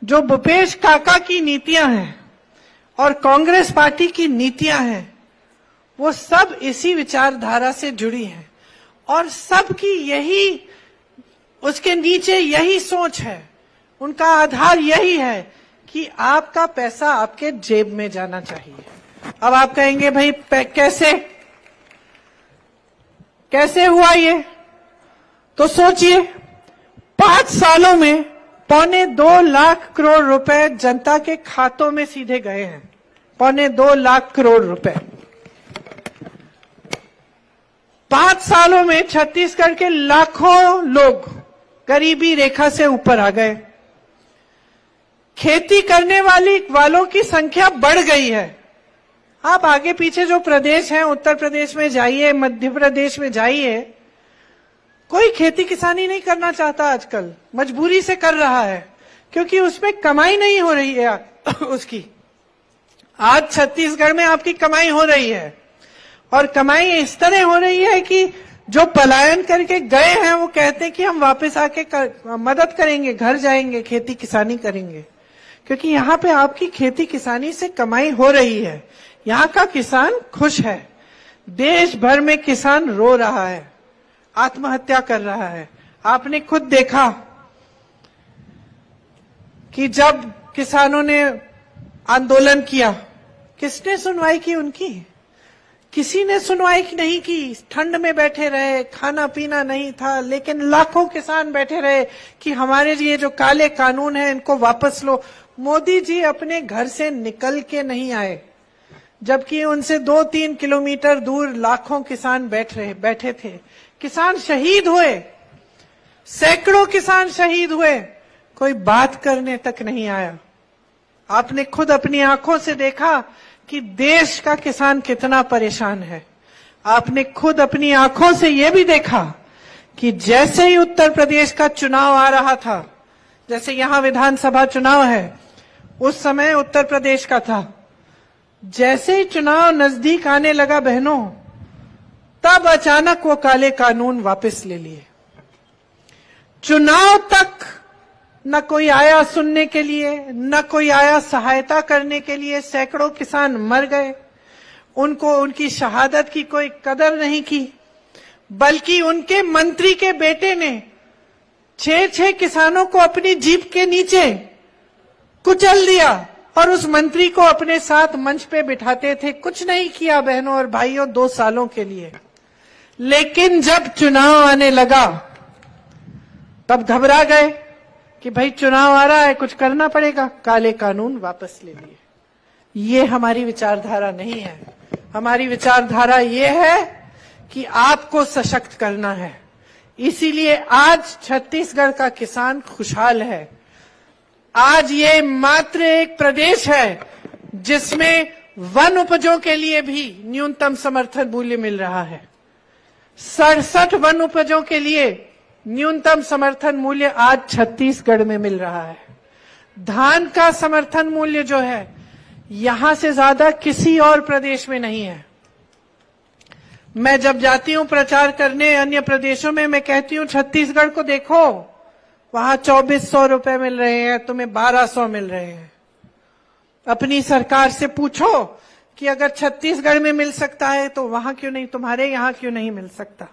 जो भूपेश काका की नीतियां हैं और कांग्रेस पार्टी की नीतियां हैं, वो सब इसी विचारधारा से जुड़ी हैं और सबकी यही, उसके नीचे यही सोच है, उनका आधार यही है कि आपका पैसा आपके जेब में जाना चाहिए। अब आप कहेंगे भाई कैसे हुआ ये? तो सोचिए, 5 सालों में 2.25 लाख करोड़ रुपए जनता के खातों में सीधे गए हैं। 2.25 लाख करोड़ रुपए 5 सालों में छत्तीसगढ़ के लाखों लोग गरीबी रेखा से ऊपर आ गए। खेती करने वालों की संख्या बढ़ गई है। आप आगे पीछे जो प्रदेश हैं, उत्तर प्रदेश में जाइए, मध्य प्रदेश में जाइए, कोई खेती किसानी नहीं करना चाहता आजकल, मजबूरी से कर रहा है क्योंकि उसमें कमाई नहीं हो रही है उसकी। आज छत्तीसगढ़ में आपकी कमाई हो रही है और कमाई इस तरह हो रही है कि जो पलायन करके गए हैं वो कहते हैं कि हम वापस आके मदद करेंगे, घर जाएंगे, खेती किसानी करेंगे, क्योंकि यहाँ पे आपकी खेती किसानी से कमाई हो रही है। यहाँ का किसान खुश है। देश भर में किसान रो रहा है, आत्महत्या कर रहा है। आपने खुद देखा कि जब किसानों ने आंदोलन किया, किसने सुनवाई की उनकी? किसी ने सुनवाई नहीं की। ठंड में बैठे रहे, खाना पीना नहीं था, लेकिन लाखों किसान बैठे रहे कि हमारे ये जो काले कानून हैं इनको वापस लो। मोदी जी अपने घर से निकल के नहीं आए, जबकि उनसे 2-3 किलोमीटर दूर लाखों किसान बैठे थे। किसान शहीद हुए, सैकड़ों किसान शहीद हुए, कोई बात करने तक नहीं आया। आपने खुद अपनी आंखों से देखा कि देश का किसान कितना परेशान है। आपने खुद अपनी आंखों से यह भी देखा कि जैसे ही उत्तर प्रदेश का चुनाव आ रहा था, जैसे यहां विधानसभा चुनाव है, उस समय उत्तर प्रदेश का था, जैसे ही चुनाव नजदीक आने लगा बहनों, तब अचानक वो काले कानून वापस ले लिए। चुनाव तक न कोई आया सुनने के लिए, न कोई आया सहायता करने के लिए। सैकड़ों किसान मर गए, उनको उनकी शहादत की कोई कदर नहीं की, बल्कि उनके मंत्री के बेटे ने 6 किसानों को अपनी जीप के नीचे कुचल दिया और उस मंत्री को अपने साथ मंच पे बिठाते थे। कुछ नहीं किया बहनों और भाइयों 2 सालों के लिए। लेकिन जब चुनाव आने लगा तब घबरा गए कि भाई चुनाव आ रहा है, कुछ करना पड़ेगा, काले कानून वापस ले लिए। ये हमारी विचारधारा नहीं है। हमारी विचारधारा ये है कि आपको सशक्त करना है। इसीलिए आज छत्तीसगढ़ का किसान खुशहाल है। आज ये मात्र एक प्रदेश है जिसमें वन उपजों के लिए भी न्यूनतम समर्थन मूल्य मिल रहा है। 67 वन उपजों के लिए न्यूनतम समर्थन मूल्य आज छत्तीसगढ़ में मिल रहा है। धान का समर्थन मूल्य जो है यहां से ज्यादा किसी और प्रदेश में नहीं है। मैं जब जाती हूं प्रचार करने अन्य प्रदेशों में, मैं कहती हूं छत्तीसगढ़ को देखो, वहां 2400 रुपए मिल रहे हैं, तुम्हें 1200 मिल रहे हैं। अपनी सरकार से पूछो कि अगर छत्तीसगढ़ में मिल सकता है तो वहां क्यों नहीं, तुम्हारे यहां क्यों नहीं मिल सकता?